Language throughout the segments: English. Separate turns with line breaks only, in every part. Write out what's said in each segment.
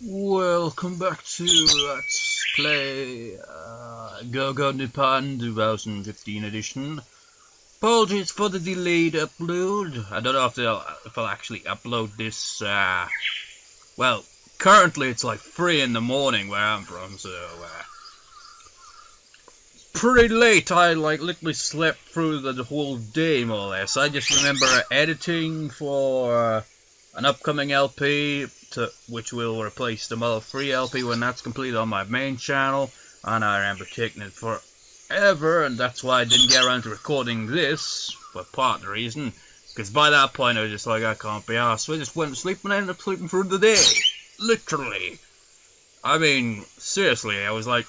Welcome back to Let's Play Go Nippon 2015 edition. Apologies for the delayed upload. I don't know if I'll actually upload this. Well, currently it's like 3 in the morning where I'm from, so pretty late. I literally slept through the whole day more or less. I just remember editing for an upcoming LP. Which will replace the Model 3 LP when that's completed on my main channel, and I remember taking it forever, and that's why I didn't get around to recording this, for part of the reason, because by that point I was just like, I can't be arsed, so I just went to sleep and I ended up sleeping through the day, literally. I mean, seriously, I was like,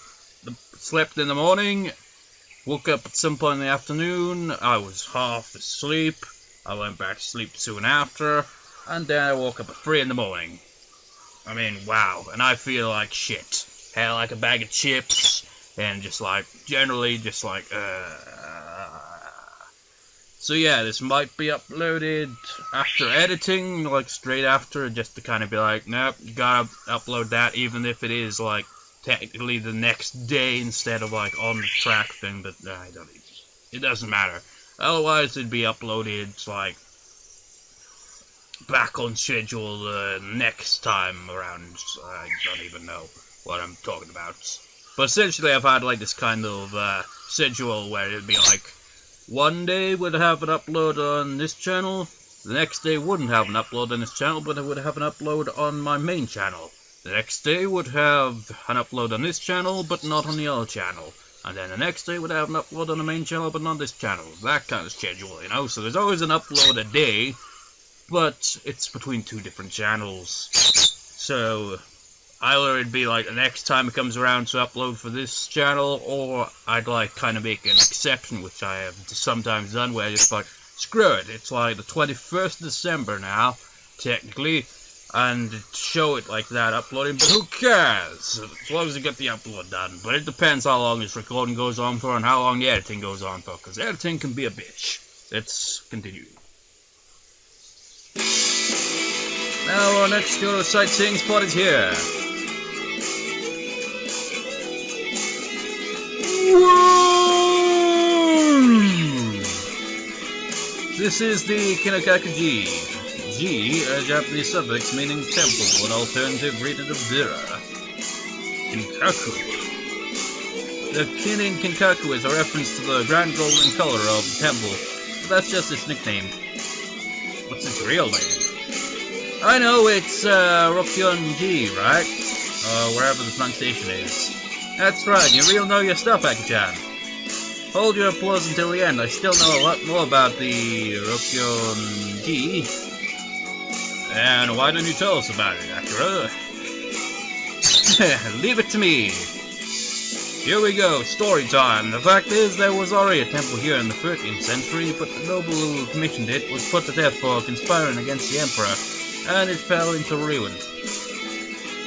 slept in the morning, woke up at some point in the afternoon, I was half asleep, I went back to sleep soon after, and then I woke up at 3 in the morning. I mean, wow, and I feel like shit. Had like a bag of chips, and just like, generally just like, So yeah, this might be uploaded after editing, like straight after, just to kind of be like, nope, you gotta upload that, even if it is like, technically the next day instead of like on the track thing, but it doesn't matter. Otherwise it'd be uploaded like, back on schedule next time around. I don't even know what I'm talking about. But essentially I've had like this kind of schedule where it'd be like, one day would have an upload on this channel, the next day wouldn't have an upload on this channel, but it would have an upload on my main channel. The next day would have an upload on this channel, but not on the other channel. And then the next day would have an upload on the main channel, but not this channel. That kind of schedule, you know? So there's always an upload a day, but it's between 2 different channels. So either it'd be like the next time it comes around to upload for this channel, or I'd like kind of make an exception, which I have sometimes done, where I just like, screw it, it's like the 21st of December now, technically, and show it like that uploading, but who cares, as long as you get the upload done. But it depends how long this recording goes on for and how long the editing goes on for, because editing can be a bitch. Let's continue. Now our next Kyoto sightseeing spot is here. Whoa! This is the kinkaku-ji. Ji, a Japanese suffix meaning temple, an alternative reading of Dira. Kinkaku. The kin in kinkaku is a reference to the grand golden color of the temple, but that's just its nickname. What's its real name? I know, it's rokuon-ji, right? Wherever the pronunciation is. That's right, you really know your stuff, Aki-chan. Hold your applause until the end, I still know a lot more about the rokuon-ji. And why don't you tell us about it, Akira? Leave it to me. Here we go, story time. The fact is, there was already a temple here in the 13th century, but the noble who commissioned it was put to death for conspiring against the emperor, and it fell into ruin.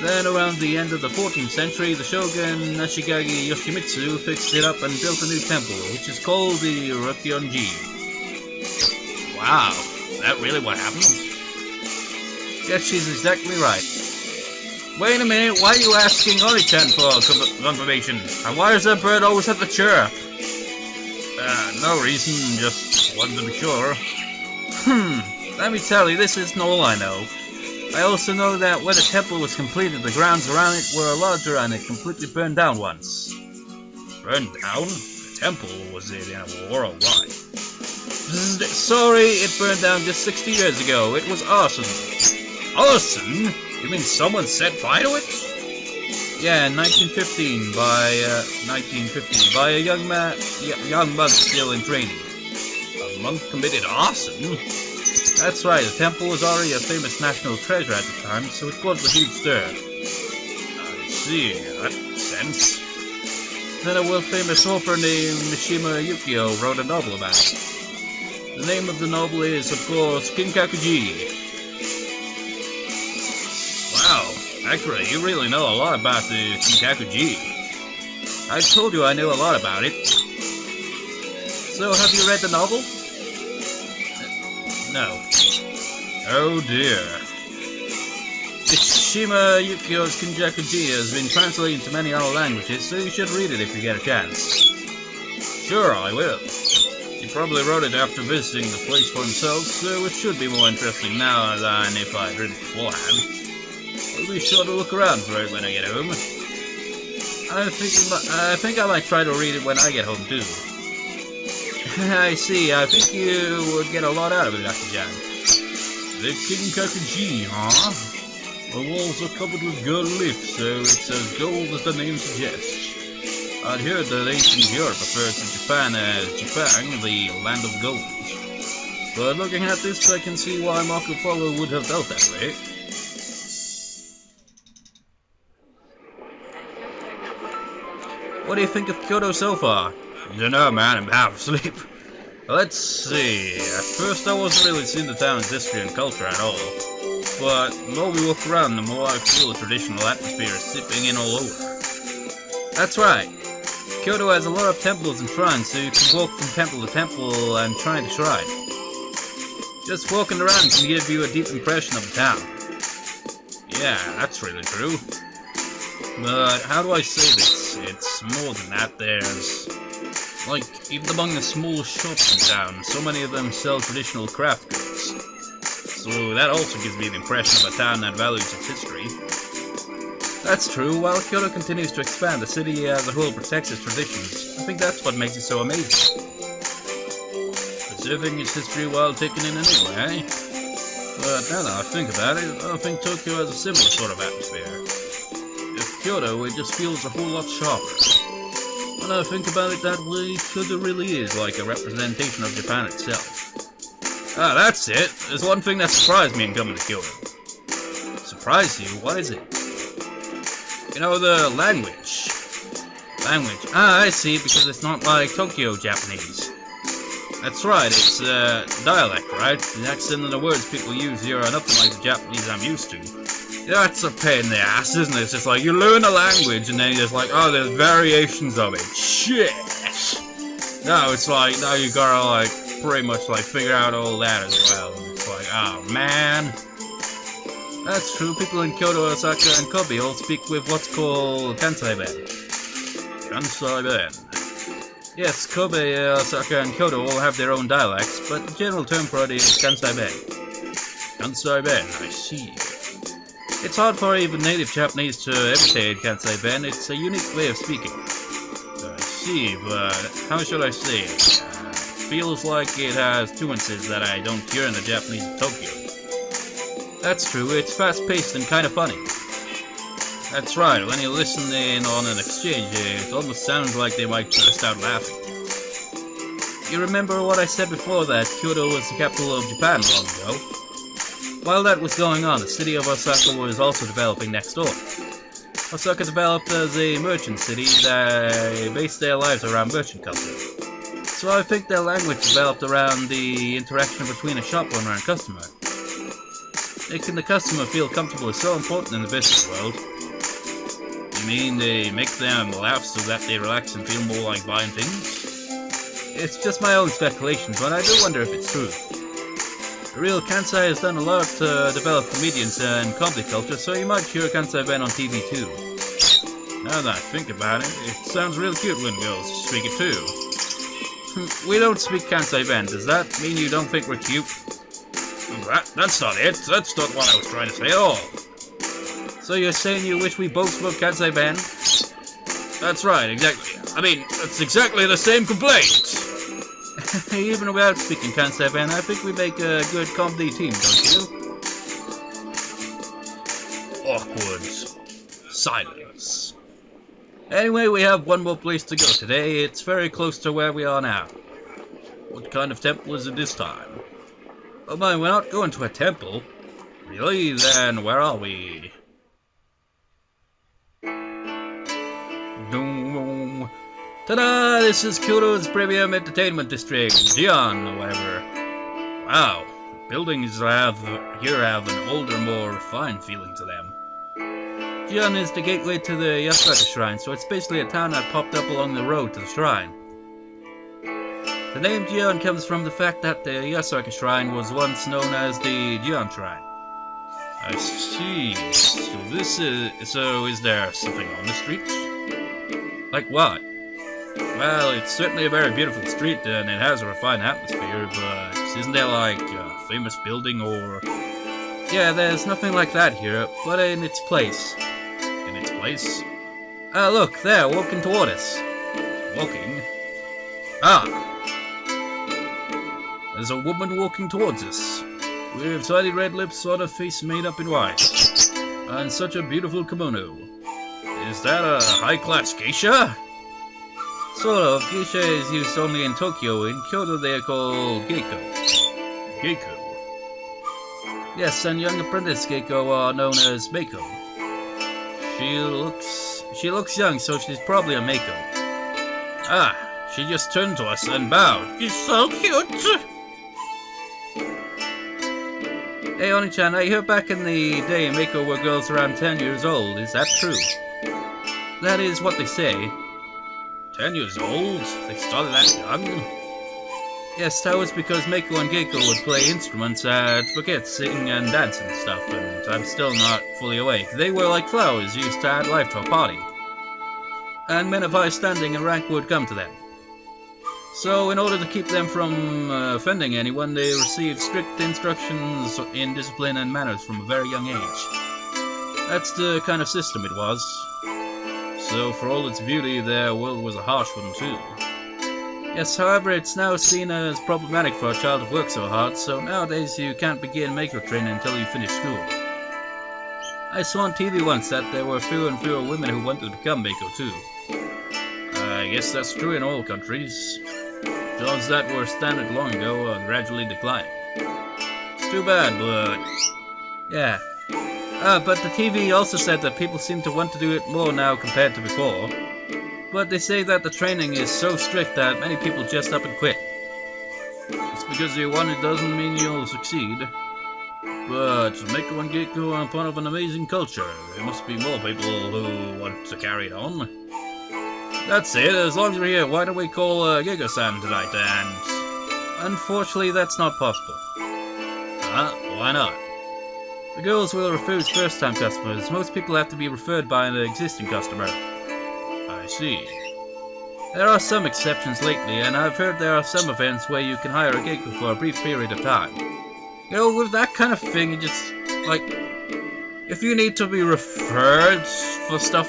Then around the end of the 14th century, the shogun Ashigagi Yoshimitsu fixed it up and built a new temple, which is called the rokuon-ji. Wow, is that really what happened? Yes, she's exactly right. Wait a minute, why are you asking Ori-chan for confirmation? And why does that bird always have to chirp? No reason, just wanted to be sure. Let me tell you, this isn't all I know. I also know that when the temple was completed, the grounds around it were larger and it completely burned down once. Burned down? The temple was in a war or what? Sorry, it burned down just 60 years ago. It was arson. Arson? You mean someone set fire to it? Yeah, in 1915 by a young monk still in training. A monk committed arson? That's right, the temple was already a famous national treasure at the time, so it caused a huge stir. I see, that makes sense. Then a world-famous author named Mishima Yukio wrote a novel about it. The name of the novel is, of course, Kinkaku-ji. Wow, Akira, you really know a lot about the kinkaku-ji. I told you I knew a lot about it. So, have you read the novel? No. Oh dear. It's Mishima Yukio's Kinkaku-ji has been translated into many other languages, so you should read it if you get a chance. Sure, I will. He probably wrote it after visiting the place for himself, so it should be more interesting now than if I'd read it beforehand. I'll be sure to look around for it when I get home. I think I might try to read it when I get home too. I see, I think you would get a lot out of it, Dr. Jan. The kinkaku-ji, huh? The walls are covered with gold leaf, so it's as gold as the name suggests. I'd heard that ancient Europe referred to Japan as Japan, the land of gold. But looking at this, I can see why Marco Polo would have felt that way. What do you think of Kyoto so far? I don't know, man, I'm half asleep. Let's see, at first I wasn't really seeing the town's history and culture at all. But the more we walk around, the more I feel the traditional atmosphere seeping in all over. That's right. Kyoto has a lot of temples and shrines, so you can walk from temple to temple and shrine to shrine. Just walking around can give you a deep impression of the town. Yeah, that's really true. But how do I say this? It's more than that. There's, like, even among the small shops in town, so many of them sell traditional craft goods. So that also gives me the impression of a town that values its history. That's true. While Kyoto continues to expand, the city as a whole protects its traditions. I think that's what makes it so amazing. Preserving its history while taking in a new way, eh? But now that I think about it, I think Tokyo has a similar sort of atmosphere. With Kyoto, it just feels a whole lot sharper. When I think about it that way, Kyoto really is like a representation of Japan itself. Ah, that's it. There's one thing that surprised me in coming to Kyoto. Surprised you? What is it? You know, the language. Language. Ah, I see, because it's not like Tokyo Japanese. That's right, it's dialect, right? The accent and the words people use here are nothing like the Japanese I'm used to. That's a pain in the ass, isn't it? It's just like, you learn a language and then you're just like, oh, there's variations of it. Shit! No, it's like, now you gotta like, pretty much like figure out all that as well. And it's like, oh man. That's true, people in Kyoto, Osaka, and Kobe all speak with what's called kansai-ben. Kansai-ben. Yes, Kobe, Osaka, and Kyoto all have their own dialects, but the general term for it is kansai-ben. Kansai-ben, I see. It's hard for even native Japanese to imitate kansai-ben. It's a unique way of speaking. I see, but how should I say it? Feels like it has nuances that I don't hear in the Japanese of Tokyo. That's true, it's fast-paced and kind of funny. That's right, when you listen in on an exchange, it almost sounds like they might burst out laughing. You remember what I said before, that Kyoto was the capital of Japan long ago? While that was going on, the city of Osaka was also developing next door. Osaka developed as a merchant city that based their lives around merchant culture. So I think their language developed around the interaction between a shop owner and customer. Making the customer feel comfortable is so important in the business world. You mean they make them laugh so that they relax and feel more like buying things? It's just my own speculation, but I do wonder if it's true. The real Kansai has done a lot to develop comedians and comedy culture, so you might hear Kansai-ben on TV too. Now that I think about it, it sounds real cute when girls speak it too. We don't speak kansai-ben. Does that mean you don't think we're cute? That's not it. That's not what I was trying to say at all. So you're saying you wish we both spoke kansai-ben? That's right, exactly. I mean, that's exactly the same complaint. Even without speaking kansai-ben, I think we make a good comedy team, don't you? Awkward silence. Anyway, we have one more place to go today. It's very close to where we are now. What kind of temple is it this time? Oh my, we're not going to a temple. Really? Then where are we? Ta-da! This is Kyoto's premium entertainment district, Gion, or whatever. Wow, buildings here have an older, more refined feeling to them. Gion is the gateway to the Yasaka Shrine, so it's basically a town that popped up along the road to the shrine. The name Gion comes from the fact that the Yasaka Shrine was once known as the Gion Shrine. I see. So is there something on the street? Like what? Well, it's certainly a very beautiful street and it has a refined atmosphere, but isn't there like a famous building or... Yeah, there's nothing like that here, but in its place. In its place? Ah, look, there, walking toward us. Walking? Ah! There's a woman walking towards us, with tiny red lips on her face made up in white, and such a beautiful kimono. Is that a high-class geisha? Sort of. Geisha is used only in Tokyo. In Kyoto they are called geiko. Geiko? Yes, and young apprentice geiko are known as meiko. She looks young, so she's probably a meiko. Ah, she just turned to us and bowed. She's so cute! Hey, Oni-chan, I heard back in the day meiko were girls around 10 years old. Is that true? That is what they say. 10 years old? They started that young? Yes, that was because Meiko and Geiko would play instruments at buckets, sing and dance and stuff, and I'm still not fully awake. They were like flowers used to add life to a party. And men of high standing and rank would come to them. So, in order to keep them from offending anyone, they received strict instructions in discipline and manners from a very young age. That's the kind of system it was. So, for all its beauty, their world was a harsh one too. Yes, however, it's now seen as problematic for a child to work so hard, so nowadays you can't begin Meiko training until you finish school. I saw on TV once that there were fewer and fewer women who wanted to become Meiko too. I guess that's true in all countries. Jobs that were standard long ago are gradually declining. It's too bad, but... yeah. But the TV also said that people seem to want to do it more now compared to before. But they say that the training is so strict that many people just up and quit. Just because you want it doesn't mean you'll succeed. But Meiko and Geiko are part of an amazing culture. There must be more people who want to carry it on. That's it, as long as we're here, why don't we call Geiko-san tonight, and... Unfortunately, that's not possible. Why not? The girls will refuse first-time customers. Most people have to be referred by an existing customer. I see. There are some exceptions lately, and I've heard there are some events where you can hire a geiko for a brief period of time. You know, with that kind of thing, you just, like... if you need to be referred for stuff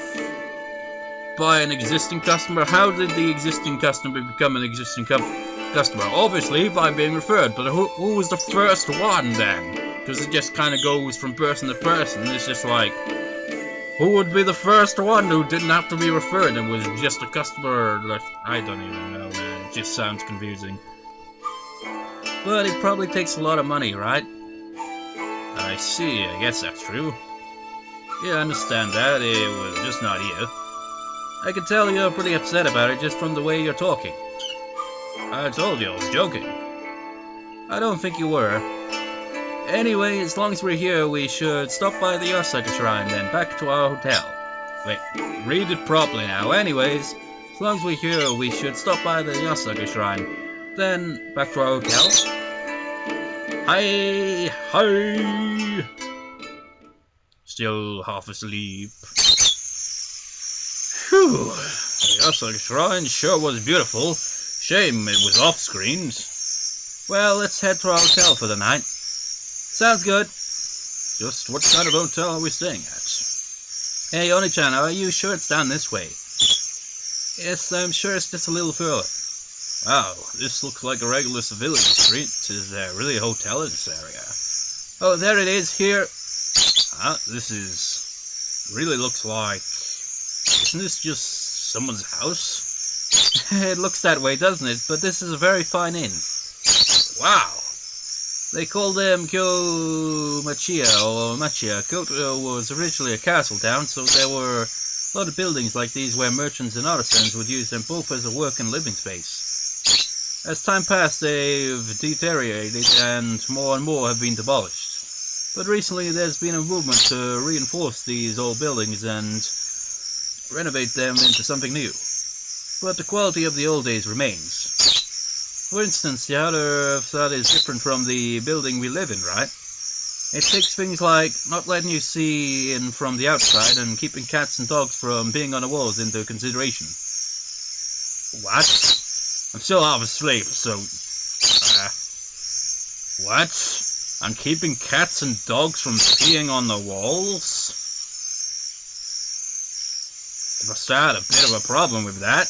by an existing customer, how did the existing customer become an existing customer? Obviously, by being referred, but who was the first one then? Because it just kind of goes from person to person. It's just like, who would be the first one who didn't have to be referred and was just a customer? I don't even know, man. It just sounds confusing. But it probably takes a lot of money, right? I see, I guess that's true. Yeah, I understand that. It was just not here. I can tell you're pretty upset about it just from the way you're talking. I told you I was joking. I don't think you were. Anyway, as long as we're here, we should stop by the Osaka Shrine, then back to our hotel. Wait, read it properly now. Anyways, as long as we're here, we should stop by the Osaka Shrine, then back to our hotel. Hi! Still half asleep. Phew! The Osaka Shrine sure was beautiful. Shame it was off-screened. Well, let's head to our hotel for the night. Sounds good. Just what kind of hotel are we staying at? Hey, Oni-chan, are you sure it's down this way? Yes, I'm sure it's just a little further. Wow, this looks like a regular civilian street. Is there really a hotel in this area? Oh, there it is, here. This is... really looks like... isn't this just someone's house? It looks that way, doesn't it? But this is a very fine inn. Wow! They called them Kyo-machiya or Machiya. Kyoto was originally a castle town, so there were a lot of buildings like these where merchants and artisans would use them both as a work and living space. As time passed, they've deteriorated and more have been demolished. But recently there's been a movement to reinforce these old buildings and renovate them into something new. But the quality of the old days remains. For instance, the outer facade is different from the building we live in, right? It takes things like not letting you see in from the outside and keeping cats and dogs from being on the walls into consideration. What? I'm still half asleep, so... what? I'm keeping cats and dogs from peeing on the walls? I must have had a bit of a problem with that.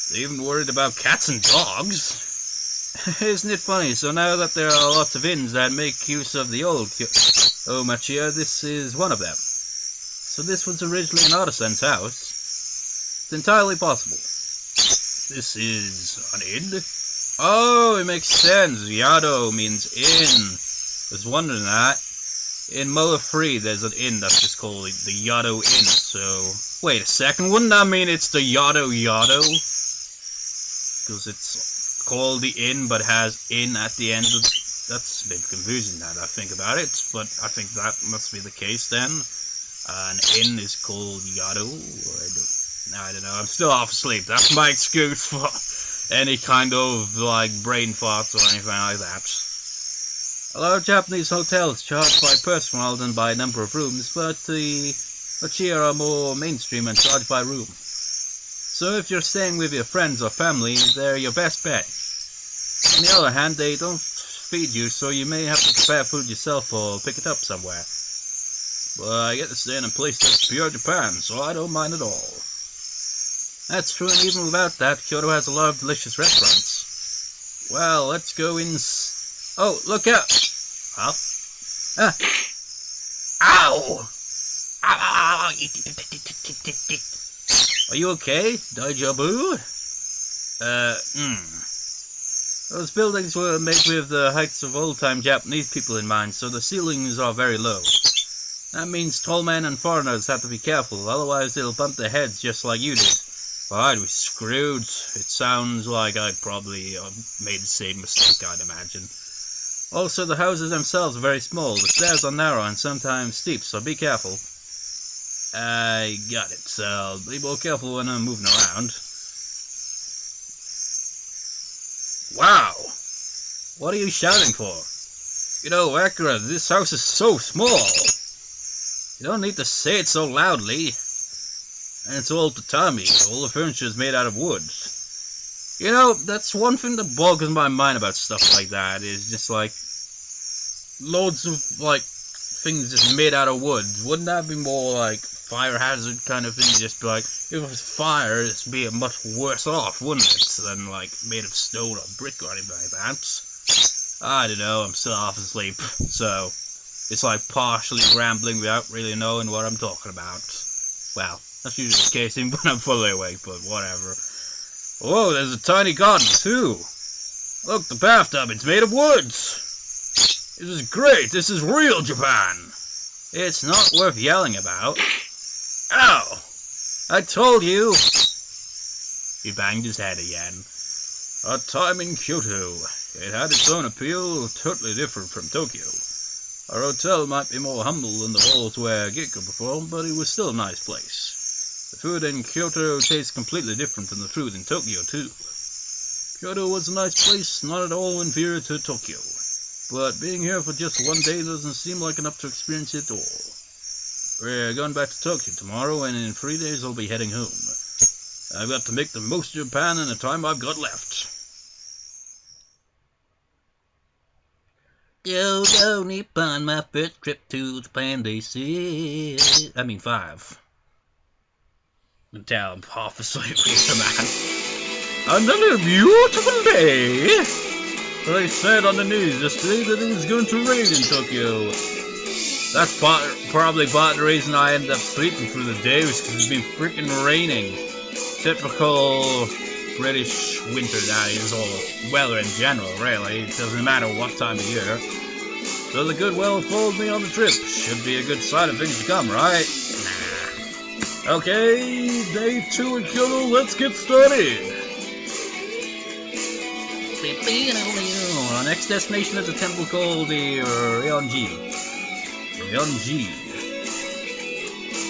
They're even worried about cats and dogs. Isn't it funny? So now that there are lots of inns that make use of the old Machiya, this is one of them. So this was originally an artisan's house. It's entirely possible. This is an inn? Oh, it makes sense. Yado means inn. I was wondering that. In Moa 3, there's an inn that's just called the Yado Inn, so... Wait a second, wouldn't that mean it's the Yado? Because it's called the inn, but has inn at the end of... That's a bit confusing now that I think about it, but I think that must be the case then. An inn is called Yado, or I don't know, I'm still half asleep. That's my excuse for any kind of, like, brain farts or anything like that. A lot of Japanese hotels charge by person rather than by number of rooms, but the Machiya are more mainstream and charge by room. So if you're staying with your friends or family, they're your best bet. On the other hand, they don't feed you, so you may have to prepare food yourself or pick it up somewhere. But I get to stay in a place that's pure Japan, so I don't mind at all. That's true, and even without that, Kyoto has a lot of delicious restaurants. Well, let's go in... Oh, look out! Huh? Ah! Ow! Ow! Are you okay? Daijabu? Those buildings were made with the heights of old-time Japanese people in mind, so the ceilings are very low. That means tall men and foreigners have to be careful, otherwise they'll bump their heads just like you did. Well, I'd be screwed. It sounds like I probably made the same mistake, I'd imagine. Also, the houses themselves are very small. The stairs are narrow and sometimes steep, so be careful. I got it, so I'll be more careful when I'm moving around. Wow! What are you shouting for? You know, Akira, this house is so small. You don't need to say it so loudly. And it's all tatami. All the furniture is made out of wood. You know, that's one thing that boggles my mind about stuff like that, is just like, loads of, like, things just made out of wood. Wouldn't that be more like fire hazard kind of thing? Just be like, if it was fire, it'd be much worse off, wouldn't it? Than, like, made of stone or brick or anything like that. I don't know, I'm still half asleep, so it's like partially rambling without really knowing what I'm talking about. Well, that's usually the case even when I'm fully awake, but whatever. Whoa, there's a tiny garden too. Look, the bathtub, it's made of woods. This is great, this is real Japan. It's not worth yelling about. Ow! I told you! He banged his head again. A time in Kyoto. It had its own appeal, totally different from Tokyo. Our hotel might be more humble than the halls where Gekko performed, but it was still a nice place. The food in Kyoto tastes completely different from the food in Tokyo, too. Kyoto was a nice place, not at all inferior to Tokyo. But being here for just one day doesn't seem like enough to experience it all. We're going back to Tokyo tomorrow, and in 3 days I'll be heading home. I've got to make the most of Japan in the time I've got left. Kyoto, Nippon, my first trip to Japan, they say. 5. I can tell I'm half asleep here, man. Another beautiful day. They said on the news yesterday that it was going to rain in Tokyo. That's probably part of the reason I ended up sleeping through the day, was because it's been freaking raining. Typical British winter, that is, or weather in general, really. It doesn't matter what time of year. So the good weather followed me on the trip. Should be a good sign of things to come, right? Nah. Okay, day 2 in Kyoto, let's get started. Our next destination is a temple called the rokuon-ji.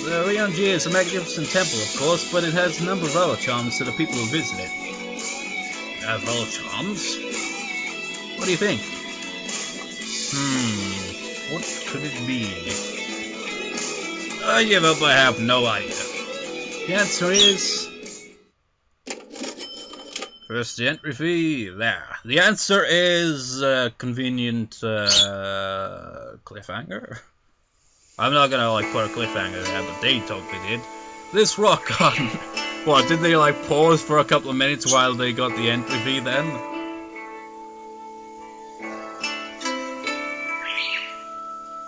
The rokuon-ji is a magnificent temple, of course, but it has a number of other charms to the people who visit it. Have other charms? What do you think? What could it be? I give up, I have no idea. The answer is... First the entry fee, there. The answer is convenient cliffhanger. I'm not gonna like put a cliffhanger there, but they totally did. This rock garden. What, did they like pause for a couple of minutes while they got the entry fee then?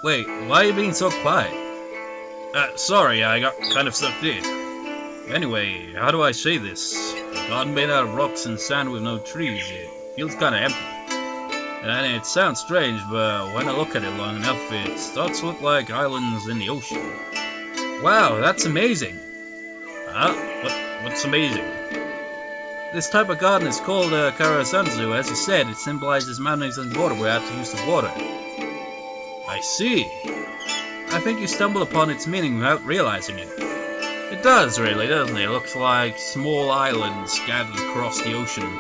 Wait, why are you being so quiet? Sorry, I got kind of sucked in. Anyway, how do I say this? A garden made out of rocks and sand with no trees. It feels kind of empty. And it sounds strange, but when I look at it long enough, it starts to look like islands in the ocean. Wow, that's amazing! Huh? What's amazing? This type of garden is called Karasanzu. As you said, it symbolizes mountains and water without the use of water. I see. I think you stumble upon its meaning without realizing it. It does, really, doesn't it? It looks like small islands scattered across the ocean.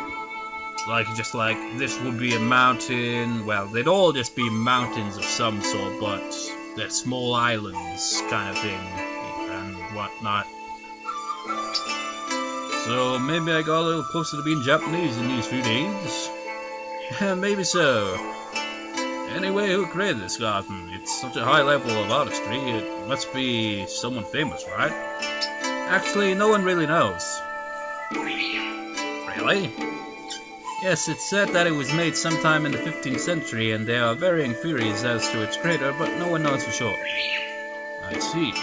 Just like this would be a mountain. Well, they'd all just be mountains of some sort, but they're small islands kind of thing and whatnot. So maybe I got a little closer to being Japanese in these few days. Maybe so. Anyway, who created this garden? It's such a high level of artistry, it must be someone famous, right? Actually, no one really knows. Really? Yes, it's said that it was made sometime in the 15th century, and there are varying theories as to its creator, but no one knows for sure. I see.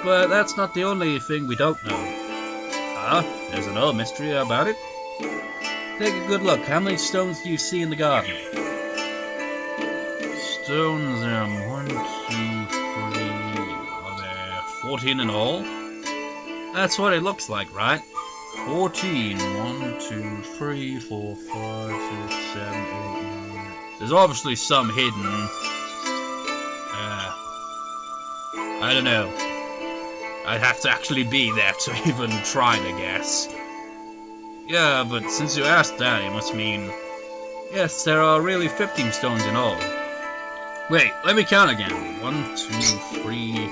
But that's not the only thing we don't know. There's another mystery about it. Take a good look. How many stones do you see in the garden? Stones, 1, 2, 3... Are there 14 in all? That's what it looks like, right? 14. 1, 2, 3, 4, 5, 6, 7, 8, 9... There's obviously some hidden. I don't know. I'd have to actually be there to even try to guess. Yeah, but since you asked that, it must mean... Yes, there are really 15 stones in all. Wait, let me count again. 1, 2, 3...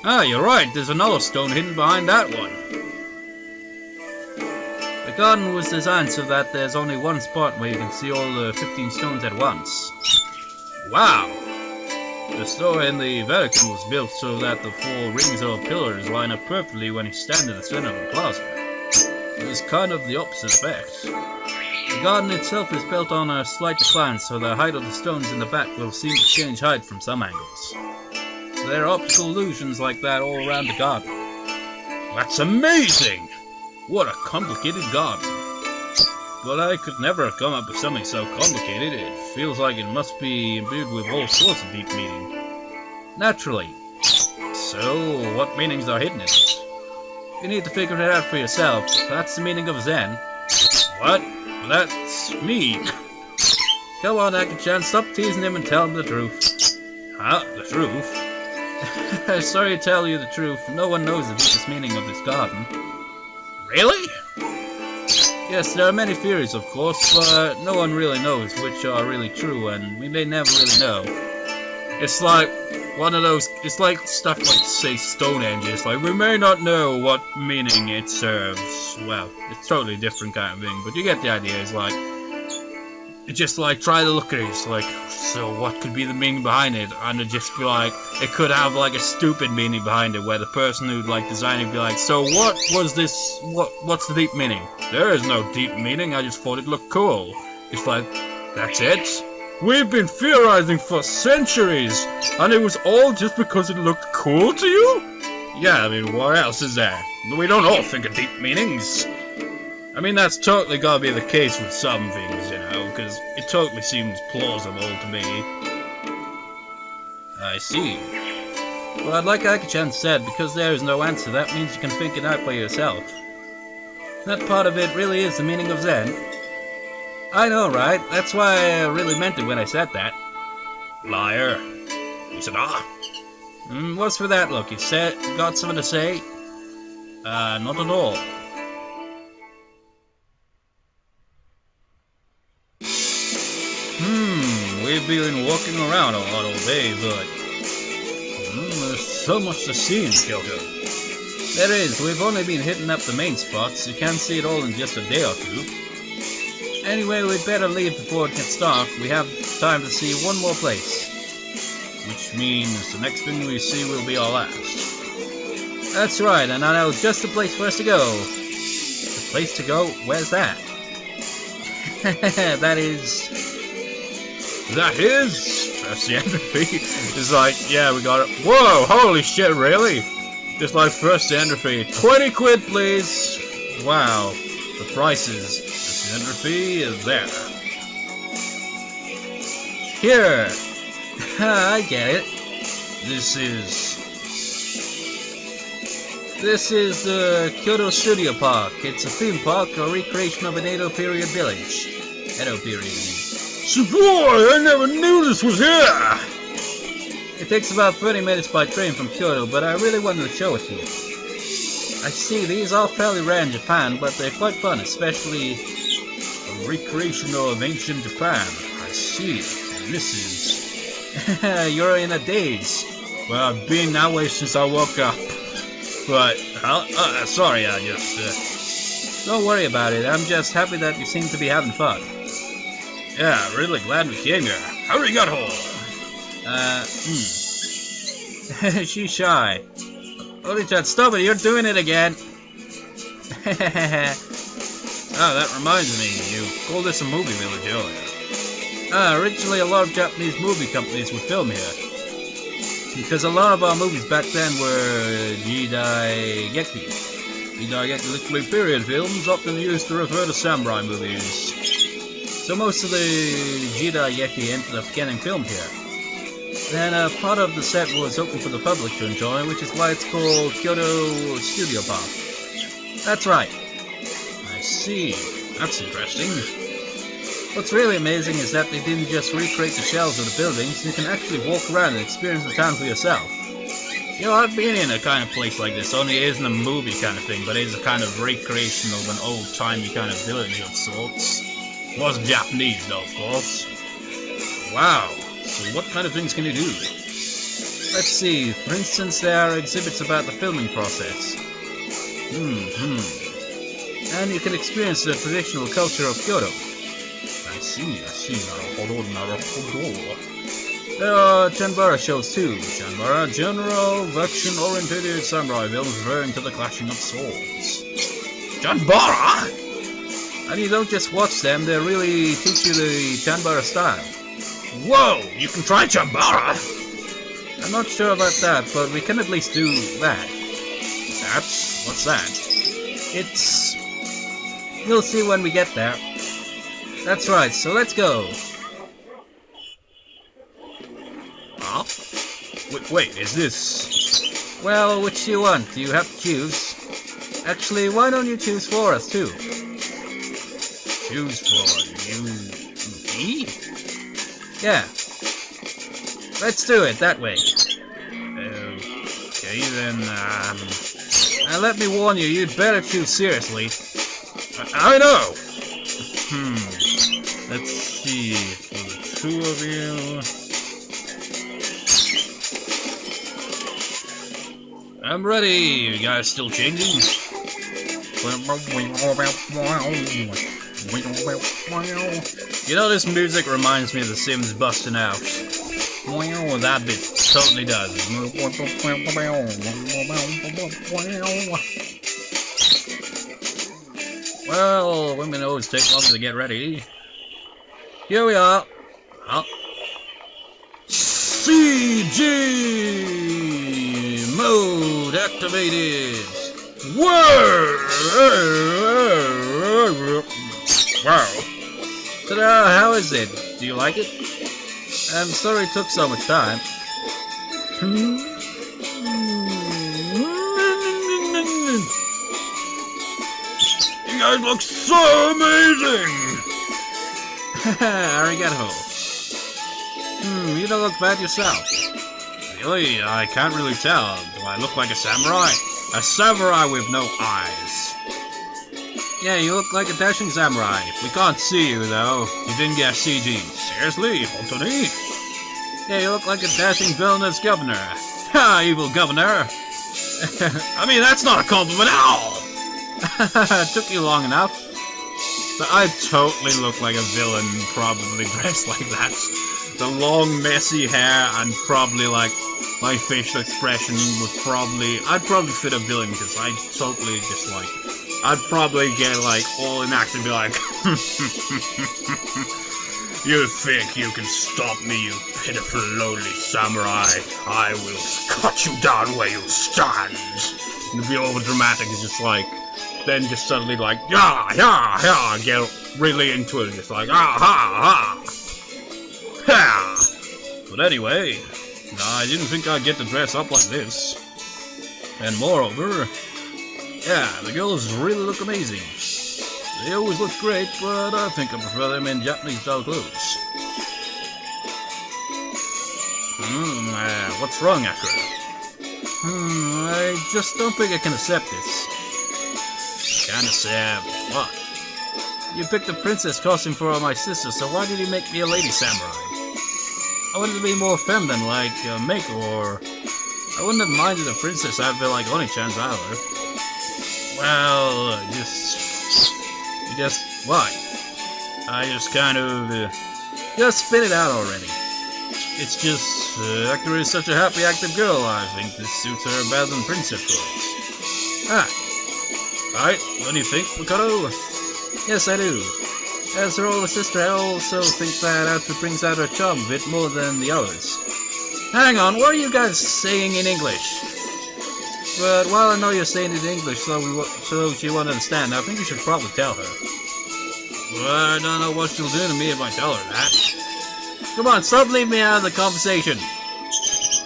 Ah, you're right, there's another stone hidden behind that one. The garden was designed so that there's only one spot where you can see all the 15 stones at once. Wow! The store in the Vatican was built so that the 4 rings or pillars line up perfectly when you stand in the center of the plaza. It was kind of the opposite effect. The garden itself is built on a slight decline, so the height of the stones in the back will seem to change height from some angles. There are optical illusions like that all around the garden. That's amazing! What a complicated garden. But I could never come up with something so complicated. It feels like it must be imbued with all sorts of deep meaning. Naturally. So, what meanings are hidden in it? You need to figure it out for yourself. That's the meaning of Zen. What? That's me. Come on, Aki-chan, stop teasing him and tell him the truth. Huh? The truth? Sorry to tell you the truth, no one knows the deepest meaning of this garden. Really? Yes, there are many theories, of course, but no one really knows which are really true, and we may never really know. It's like one of those, it's like stuff like, say, Stonehenge. It's like, we may not know what meaning it serves. Well, it's totally different kind of thing, but you get the idea. It's like, just like, try to look at it. It's like, so what could be the meaning behind it? And it just be like, it could have like a stupid meaning behind it, where the person who'd like design it be like, so what was this, what's the deep meaning? There is no deep meaning, I just thought it looked cool. It's like, that's it? We've been theorizing for centuries, and it was all just because it looked cool to you? Yeah, I mean, what else is there? We don't all think of deep meanings. I mean, that's totally gotta be the case with some things, you know, because it totally seems plausible to me. I see. But like Aki-chan said, because there is no answer, that means you can think it out by yourself. That part of it really is the meaning of Zen. I know, right? That's why I really meant it when I said that. Liar. You said, what's for that look? You got something to say? Not at all. We've been walking around a lot all day, but there's so much to see in Kyoto. There is. We've only been hitting up the main spots. You can't see it all in just a day or two. Anyway, we'd better leave before it gets dark. We have time to see one more place. Which means the next thing we see will be our last. That's right, and I know just the place for us to go. The place to go? Where's that? That is... Press the entropy. It's like, yeah, we got it. Whoa, holy shit, really? Just like press the entropy. 20 quid, please. Wow, the prices. The entropy is there. Here. I get it. This is the Kyoto Studio Park. It's a theme park, a recreation of an Edo period village. Edo period. Boy, I never knew this was here! It takes about 30 minutes by train from Kyoto, but I really wanted to show it to you. I see, these are fairly rare in Japan, but they're quite fun, especially a recreation of ancient Japan. I see, and this is... You're in a daze. Well, I've been that way since I woke up. But, sorry, I just... Don't worry about it, I'm just happy that you seem to be having fun. Yeah, really glad we came here. Arigato! She's shy. Oli-chan, stop it, you're doing it again! Oh, that reminds me, you called this a movie village earlier. Originally a lot of Japanese movie companies would film here. Because a lot of our movies back then were jidaigeki. Jidaigeki literally period films, often used to refer to samurai movies. So most of the jidaigeki ended up getting filmed here. Then part of the set was open for the public to enjoy, which is why it's called Kyoto Studio Park. That's right. I see. That's interesting. What's really amazing is that they didn't just recreate the shells of the buildings, you can actually walk around and experience the town for yourself. You know, I've been in a kind of place like this, only it isn't a movie kind of thing, but it is a kind of recreation of an old-timey kind of village of sorts. It wasn't Japanese though, of course. Wow, so what kind of things can you do? Let's see, for instance, there are exhibits about the filming process. And you can experience the traditional culture of Kyoto. I see. There are Chanbara shows too. Chanbara, general, action-oriented samurai films referring to the clashing of swords. Chanbara? And you don't just watch them, they really teach you the Chanbara style. Whoa, you can try Chanbara? I'm not sure about that, but we can at least do that. What's that? It's... You'll see when we get there. That's right, so let's go. Huh? Wait, is this... Well, which do you want? You have to choose. Actually, why don't you choose for us, too? Choose for you... Me? Yeah. Let's do it, that way. Okay, then, Now let me warn you, you'd better choose seriously. I know! Let's see, for the two of you... I'm ready! You guys still changing? You know, this music reminds me of The Sims busting out. That bit totally does. Well, women always take longer to get ready. Here we are. CG mode activated. Whoa! Wow. Ta-da! How is it? Do you like it? I'm sorry it took so much time. You guys look so amazing! Arigato. You don't look bad yourself. Really? I can't really tell. Do I look like a samurai? A samurai with no eyes. Yeah, you look like a dashing samurai. We can't see you, though. You didn't get CG. Seriously, Anthony? Yeah, you look like a dashing villainous governor. Ha, evil governor. I mean, that's not a compliment at all. It took you long enough. But I totally look like a villain, probably dressed like that. The long, messy hair, and probably like my facial expression would probably... I'd probably fit a villain, because I totally just like... I'd probably get like all enacted and be like, you think you can stop me, you pitiful lowly samurai? I will cut you down where you stand. And it'd be over dramatic. It's just like, then just suddenly like, yeah, get really into it. Just like, ha. But anyway, I didn't think I'd get to dress up like this. And moreover, yeah, the girls really look amazing. They always look great, but I think I prefer them in Japanese-style clothes. What's wrong, Akira? I just don't think I can accept this. Can't accept what? You picked a princess costume for my sister, so why did you make me a lady samurai? I wanted to be more feminine, like Mako, or... I wouldn't have minded a princess outfit like Oni-chan's either. Well, why? I just kind of, just spit it out already. It's just, Akira is such a happy, active girl, I think this suits her better than princess clothes. Right, what do you think, Makoto? Yes, I do. As her older sister, I also think that outfit brings out her charm a bit more than the others. Hang on, what are you guys saying in English? But while I know you're saying it in English so she won't understand, I think you should probably tell her. Well, I don't know what she'll do to me if I tell her that. Come on, stop leaving me out of the conversation.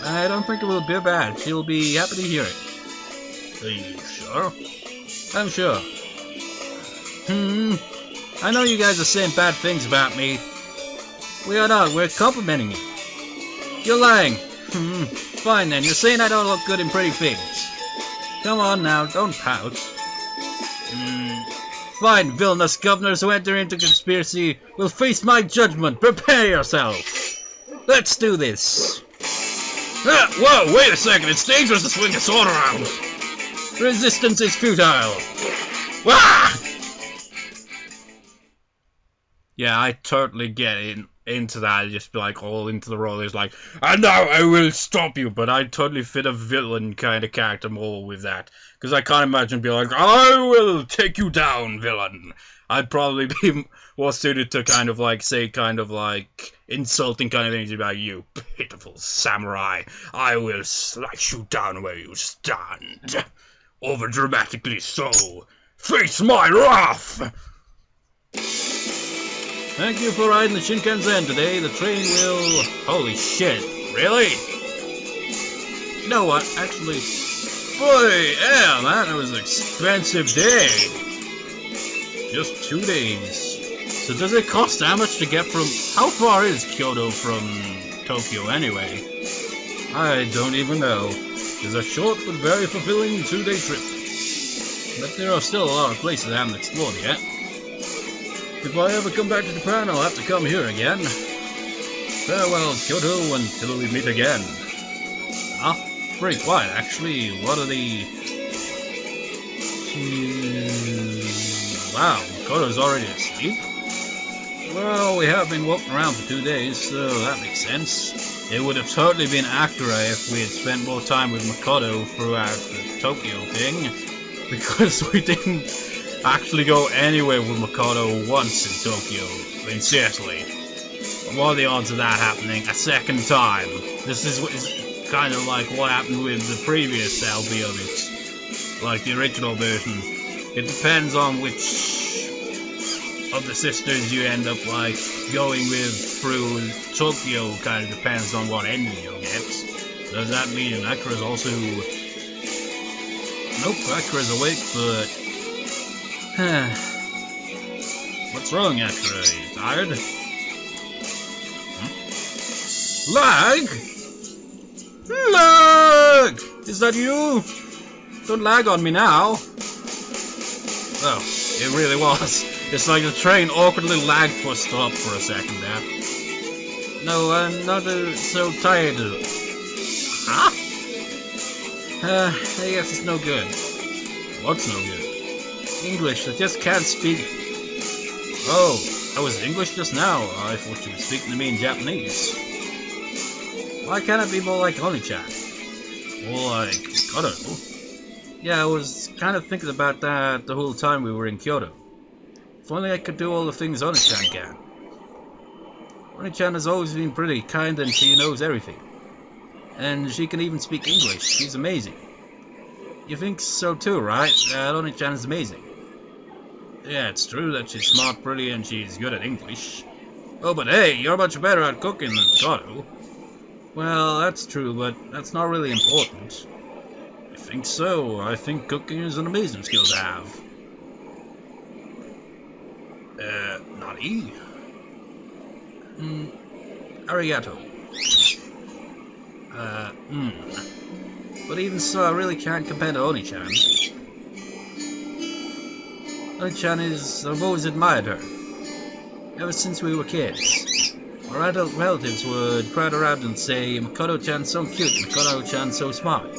I don't think it will be bad. She'll be happy to hear it. Are you sure? I'm sure. I know you guys are saying bad things about me. We are not. We're complimenting you. You're lying. Fine then. You're saying I don't look good in pretty things. Come on now, don't pout. Fine, villainous governors who enter into conspiracy will face my judgment. Prepare yourself. Let's do this. Whoa, wait a second. It's dangerous to swing a sword around. Resistance is futile. Wah! Yeah, I totally get into that. Just be like all into the role. It's like, and now I will stop you. But I totally fit a villain kind of character more with that. Because I can't imagine being like, I will take you down, villain. I'd probably be more suited to kind of like, say, kind of like insulting kind of things about you pitiful samurai. I will slice you down where you stand. Over dramatically so. Face my wrath! Thank you for riding the Shinkansen today. The train will... Holy shit. Really? You know what? Actually... Boy, yeah, man, it was an expensive day. Just 2 days. So does it cost that much to get from... How far is Kyoto from Tokyo anyway? I don't even know. It's a short but very fulfilling 2-day trip. But there are still a lot of places I haven't explored yet. If I ever come back to Japan, I'll have to come here again. Farewell, Kyoto, until we meet again. Huh? Pretty quiet, actually. What are the... Wow, Kyoto's already asleep? Well, we have been walking around for 2 days, so that makes sense. It would have totally been accurate if we had spent more time with Makoto throughout the Tokyo thing, because we didn't actually go anywhere with Makoto once in Tokyo. I mean, seriously. What are the odds of that happening a second time? This is kind of like what happened with the previous LP of it. Like the original version. It depends on which of the sisters you end up like going with through Tokyo. Kind of depends on what ending you'll get. Does that mean Akira's also... Nope, Akira's awake, but... What's wrong, Akira? Are you tired? Lag? Lag! Is that you? Don't lag on me now. Oh. It really was. It's like the train awkwardly lagged for a stop for a second there. No, I'm not so tired. Huh? I guess it's no good. What's no good? English, I just can't speak it. Oh, that was English just now. I thought you were speaking to me in Japanese. Why can't it be more like Oni-chan? More like, I don't know. Yeah, I was kind of thinking about that the whole time we were in Kyoto. If only I could do all the things Oni-chan can. Oni-chan has always been pretty kind and she knows everything. And she can even speak English. She's amazing. You think so too, right? Oni-chan is amazing. Yeah, it's true that she's smart, pretty, and she's good at English. Oh, but hey, you're much better at cooking than Kyoto. Well, that's true, but that's not really important. I think so. I think cooking is an amazing skill to have. Nani? Arigato. But even so, I really can't compare to Oni-chan. Oni-chan I've always admired her. Ever since we were kids. Our adult relatives would crowd around and say, Makoto-chan so cute, Makoto-chan so smart.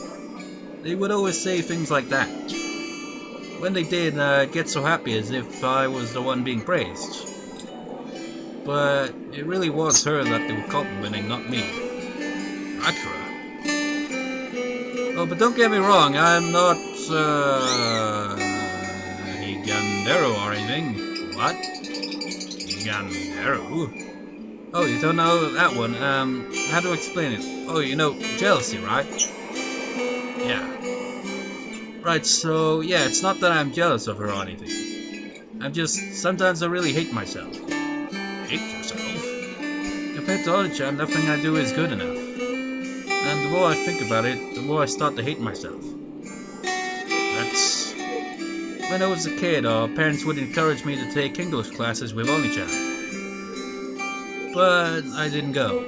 They would always say things like that. When they did, I'd get so happy as if I was the one being praised. But it really was her that they were complimenting, not me. Akira. Oh, but don't get me wrong, I'm not, Higandero or anything. What? Higandero? Oh, you don't know that one. How to explain it? Oh, you know, jealousy, right? Yeah. Right, so, yeah, it's not that I'm jealous of her or anything. I'm just, sometimes I really hate myself. Hate yourself? Compared to Oni-chan, nothing I do is good enough. And the more I think about it, the more I start to hate myself. That's... When I was a kid, our parents would encourage me to take English classes with Oni-chan. But I didn't go.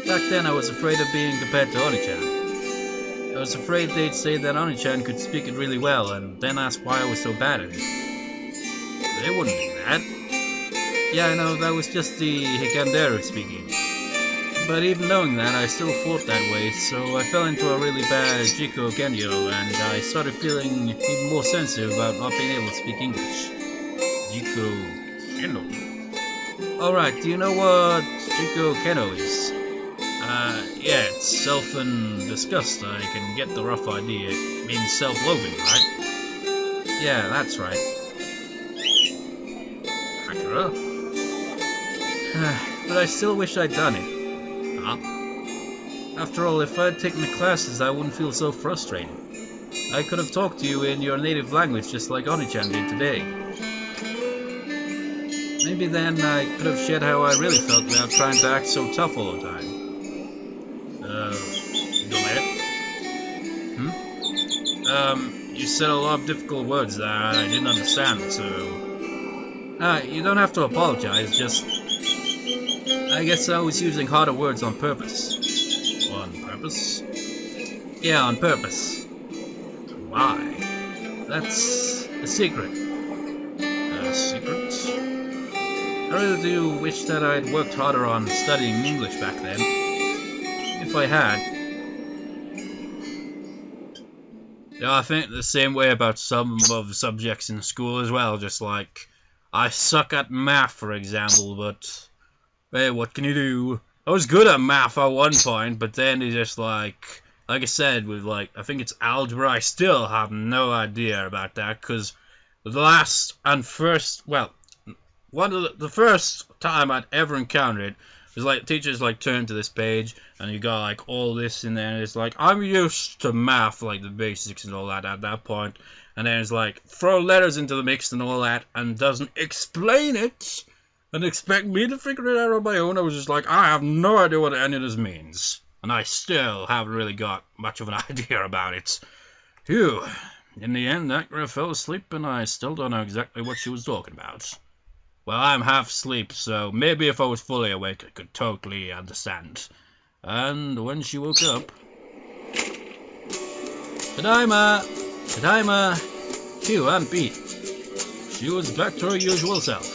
Back then I was afraid of being compared to Oni-chan. I was afraid they'd say that Oni-chan could speak it really well, and then ask why I was so bad at it. They wouldn't do that. Yeah, I know, that was just the Hikandero speaking. But even knowing that, I still thought that way, so I fell into a really bad Jiko Genyo, and I started feeling even more sensitive about not being able to speak English. Jiko Genyo? Alright, do you know what Jiko Genyo is? Yeah, it's self and disgust. I can get the rough idea. It means self-loathing, right? Yeah, that's right. Akira? But I still wish I'd done it. Huh? After all, if I'd taken the classes, I wouldn't feel so frustrated. I could have talked to you in your native language just like Oni-chan did today. Maybe then I could have shared how I really felt without trying to act so tough all the time. You said a lot of difficult words that I didn't understand, so... you don't have to apologize, just... I guess I was using harder words on purpose. On purpose? Yeah, on purpose. Why? That's a secret. A secret? I really do wish that I'd worked harder on studying English back then. If I had. Yeah, I think the same way about some of the subjects in school as well, just like, I suck at math, for example, but, hey, what can you do? I was good at math at one point, but then it's just like I said, with like, I think it's algebra, I still have no idea about that, because the last and first, well, the first time I'd ever encountered it, was like, teachers like turn to this page, and you got like all this in there, and it's like, I'm used to math, like the basics and all that at that point, and then it's like, throw letters into the mix and all that, and doesn't explain it, and expect me to figure it out on my own. I was just like, I have no idea what any of this means, and I still haven't really got much of an idea about it. Phew. In the end, Akira fell asleep, and I still don't know exactly what she was talking about. Well, I'm half asleep, so maybe if I was fully awake, I could totally understand. And when she woke up... Tadaima! Tadaima! Phew, I'm beat. she was back to her usual self.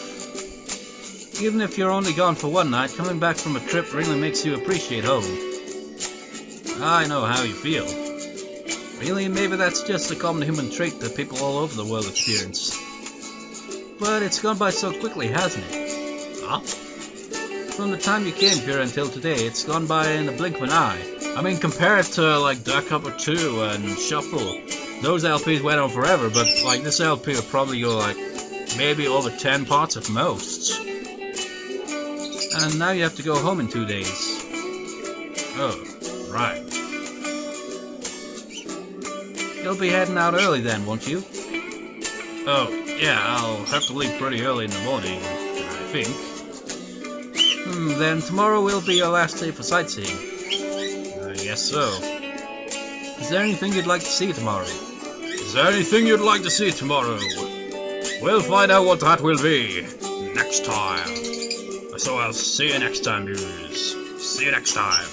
Even if you're only gone for one night, coming back from a trip really makes you appreciate home. I know how you feel. Really, maybe that's just a common human trait that people all over the world experience. But it's gone by so quickly, hasn't it? Huh? From the time you came here until today, it's gone by in the blink of an eye. I mean, compared to like Duck Upper 2 and Shuffle, those LPs went on forever, but like this LP will probably go like maybe over 10 parts at most. And now you have to go home in 2 days. Oh, right. You'll be heading out early then, won't you? Oh, yeah, I'll have to leave pretty early in the morning, I think. Then tomorrow will be your last day for sightseeing. I guess so. Is there anything you'd like to see tomorrow? Is there anything you'd like to see tomorrow? We'll find out what that will be next time. So I'll see you next time, dudes. See you next time.